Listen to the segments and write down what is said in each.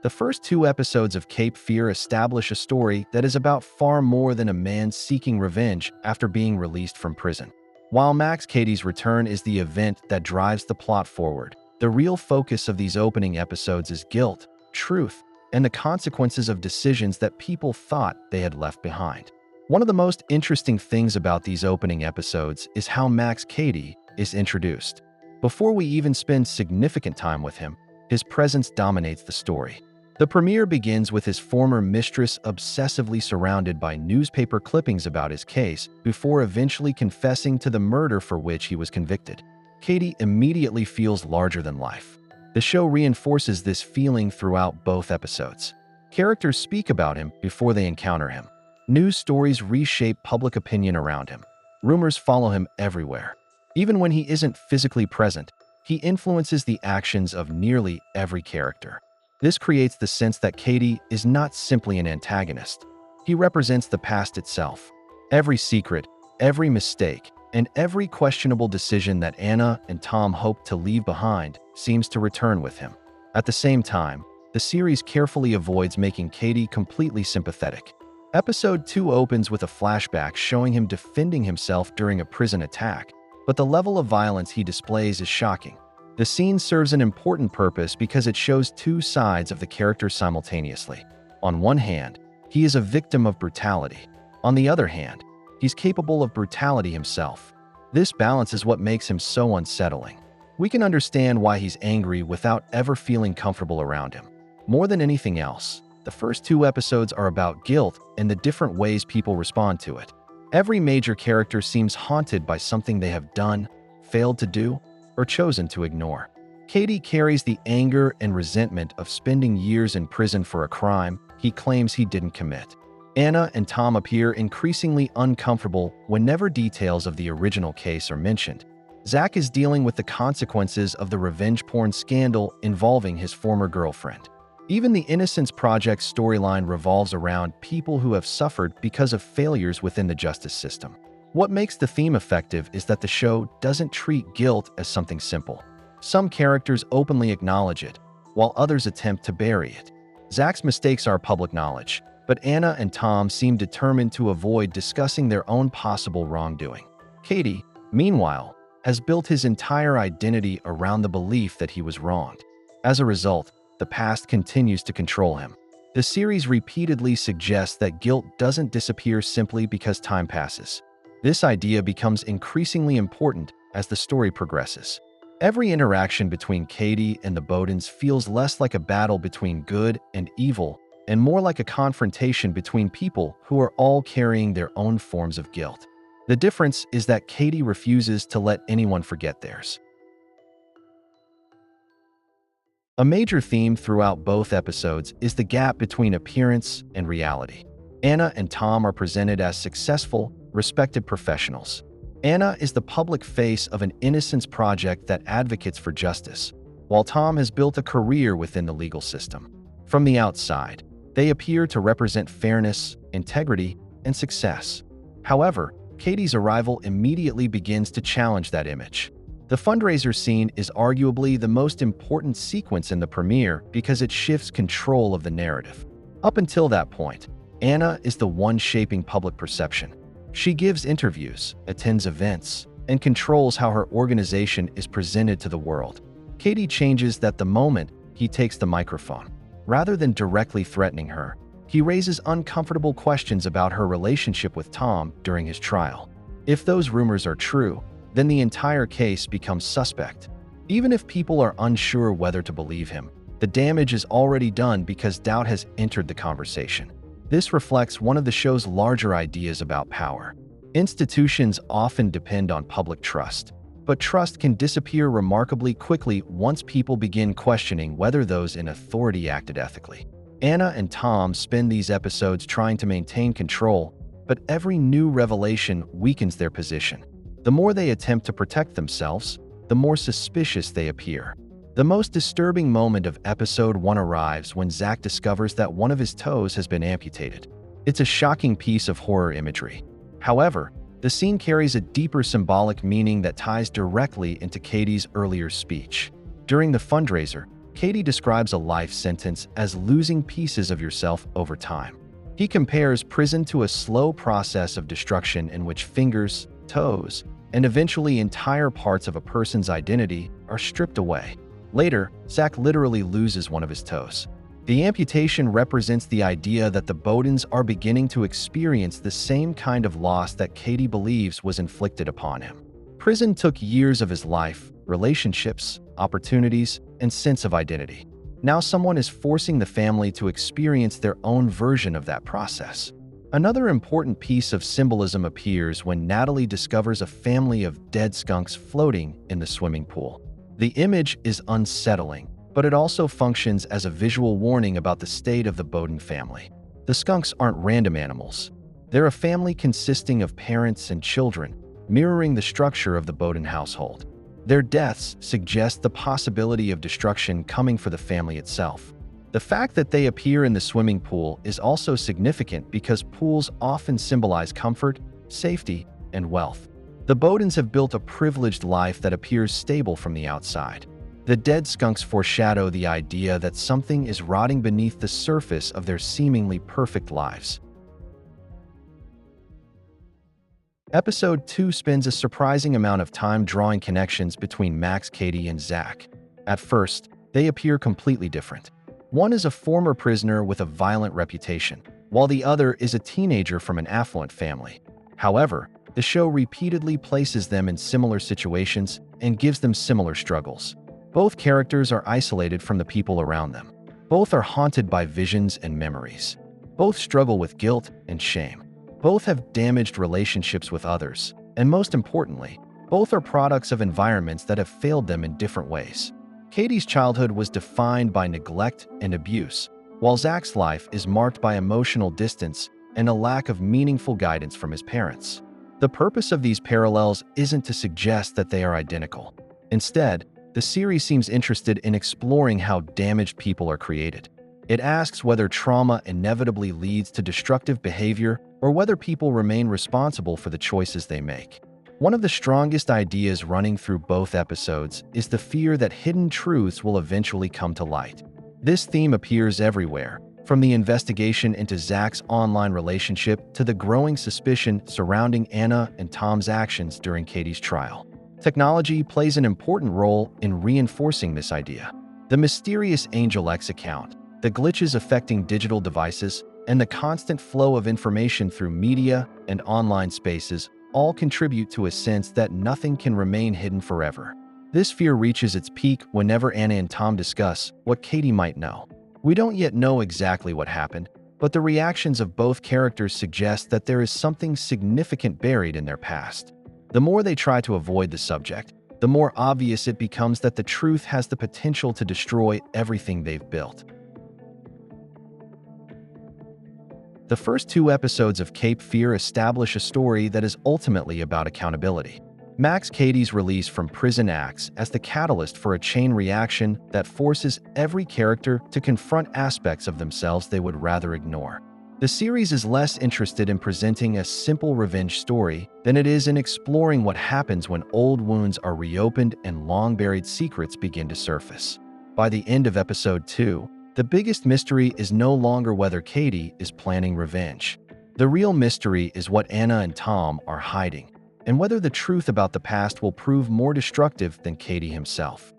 The first two episodes of Cape Fear establish a story that is about far more than a man seeking revenge after being released from prison. While Max Cady's return is the event that drives the plot forward, the real focus of these opening episodes is guilt, truth, and the consequences of decisions that people thought they had left behind. One of the most interesting things about these opening episodes is how Max Cady is introduced. Before we even spend significant time with him, his presence dominates the story. The premiere begins with his former mistress obsessively surrounded by newspaper clippings about his case before eventually confessing to the murder for which he was convicted. Cady immediately feels larger than life. The show reinforces this feeling throughout both episodes. Characters speak about him before they encounter him. News stories reshape public opinion around him. Rumors follow him everywhere. Even when he isn't physically present, he influences the actions of nearly every character. This creates the sense that Cady is not simply an antagonist. He represents the past itself. Every secret, every mistake, and every questionable decision that Anna and Tom hoped to leave behind seems to return with him. At the same time, the series carefully avoids making Cady completely sympathetic. Episode 2 opens with a flashback showing him defending himself during a prison attack, but the level of violence he displays is shocking. The scene serves an important purpose because it shows two sides of the character simultaneously. On one hand, he is a victim of brutality. On the other hand, he's capable of brutality himself. This balance is what makes him so unsettling. We can understand why he's angry without ever feeling comfortable around him. More than anything else, the first two episodes are about guilt and the different ways people respond to it. Every major character seems haunted by something they have done, failed to do, or chosen to ignore. Cady carries the anger and resentment of spending years in prison for a crime he claims he didn't commit. Anna and Tom appear increasingly uncomfortable whenever details of the original case are mentioned. Zach is dealing with the consequences of the revenge porn scandal involving his former girlfriend. Even the Innocence Project storyline revolves around people who have suffered because of failures within the justice system. What makes the theme effective is that the show doesn't treat guilt as something simple. Some characters openly acknowledge it, while others attempt to bury it. Zach's mistakes are public knowledge, but Anna and Tom seem determined to avoid discussing their own possible wrongdoing. Cady, meanwhile, has built his entire identity around the belief that he was wronged. As a result, the past continues to control him. The series repeatedly suggests that guilt doesn't disappear simply because time passes. This idea becomes increasingly important as the story progresses. Every interaction between Cady and the Bowdens feels less like a battle between good and evil and more like a confrontation between people who are all carrying their own forms of guilt. The difference is that Cady refuses to let anyone forget theirs. A major theme throughout both episodes is the gap between appearance and reality. Anna and Tom are presented as successful, respected professionals. Anna is the public face of an Innocence Project that advocates for justice, while Tom has built a career within the legal system. From the outside, they appear to represent fairness, integrity, and success. However, Cady's arrival immediately begins to challenge that image. The fundraiser scene is arguably the most important sequence in the premiere because it shifts control of the narrative. Up until that point, Anna is the one shaping public perception. She gives interviews, attends events, and controls how her organization is presented to the world. Cady changes that the moment he takes the microphone. Rather than directly threatening her, he raises uncomfortable questions about her relationship with Tom during his trial. If those rumors are true, then the entire case becomes suspect. Even if people are unsure whether to believe him, the damage is already done because doubt has entered the conversation. This reflects one of the show's larger ideas about power. Institutions often depend on public trust, but trust can disappear remarkably quickly once people begin questioning whether those in authority acted ethically. Anna and Tom spend these episodes trying to maintain control, but every new revelation weakens their position. The more they attempt to protect themselves, the more suspicious they appear. The most disturbing moment of episode 1 arrives when Zach discovers that one of his toes has been amputated. It's a shocking piece of horror imagery. However, the scene carries a deeper symbolic meaning that ties directly into Cady's earlier speech. During the fundraiser, Cady describes a life sentence as losing pieces of yourself over time. He compares prison to a slow process of destruction in which fingers, toes, and eventually entire parts of a person's identity are stripped away. Later, Zach literally loses one of his toes. The amputation represents the idea that the Bowdens are beginning to experience the same kind of loss that Cady believes was inflicted upon him. Prison took years of his life, relationships, opportunities, and sense of identity. Now someone is forcing the family to experience their own version of that process. Another important piece of symbolism appears when Natalie discovers a family of dead skunks floating in the swimming pool. The image is unsettling, but it also functions as a visual warning about the state of the Bowden family. The skunks aren't random animals. They're a family consisting of parents and children, mirroring the structure of the Bowden household. Their deaths suggest the possibility of destruction coming for the family itself. The fact that they appear in the swimming pool is also significant because pools often symbolize comfort, safety, and wealth. The Bowdens have built a privileged life that appears stable from the outside. The dead skunks foreshadow the idea that something is rotting beneath the surface of their seemingly perfect lives. Episode 2 spends a surprising amount of time drawing connections between Max Cady and Zach. At first, they appear completely different. One is a former prisoner with a violent reputation, while the other is a teenager from an affluent family. However, the show repeatedly places them in similar situations and gives them similar struggles. Both characters are isolated from the people around them. Both are haunted by visions and memories. Both struggle with guilt and shame. Both have damaged relationships with others. And most importantly, both are products of environments that have failed them in different ways. Cady's childhood was defined by neglect and abuse, while Zach's life is marked by emotional distance and a lack of meaningful guidance from his parents. The purpose of these parallels isn't to suggest that they are identical. Instead, the series seems interested in exploring how damaged people are created. It asks whether trauma inevitably leads to destructive behavior or whether people remain responsible for the choices they make. One of the strongest ideas running through both episodes is the fear that hidden truths will eventually come to light. This theme appears everywhere, from the investigation into Zach's online relationship to the growing suspicion surrounding Anna and Tom's actions during Cady's trial. Technology plays an important role in reinforcing this idea. The mysterious Angel X account, the glitches affecting digital devices, and the constant flow of information through media and online spaces all contribute to a sense that nothing can remain hidden forever. This fear reaches its peak whenever Anna and Tom discuss what Cady might know. We don't yet know exactly what happened, but the reactions of both characters suggest that there is something significant buried in their past. The more they try to avoid the subject, the more obvious it becomes that the truth has the potential to destroy everything they've built. The first 2 episodes of Cape Fear establish a story that is ultimately about accountability. Max Cady's release from prison acts as the catalyst for a chain reaction that forces every character to confront aspects of themselves they would rather ignore. The series is less interested in presenting a simple revenge story than it is in exploring what happens when old wounds are reopened and long-buried secrets begin to surface. By the end of episode 2, the biggest mystery is no longer whether Cady is planning revenge. The real mystery is what Anna and Tom are hiding, and whether the truth about the past will prove more destructive than Cady himself.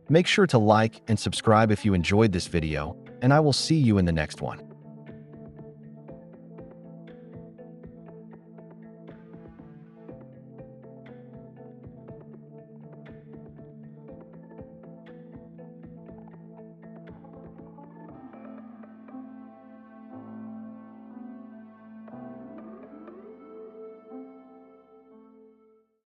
Make sure to like and subscribe if you enjoyed this video, and I will see you in the next one.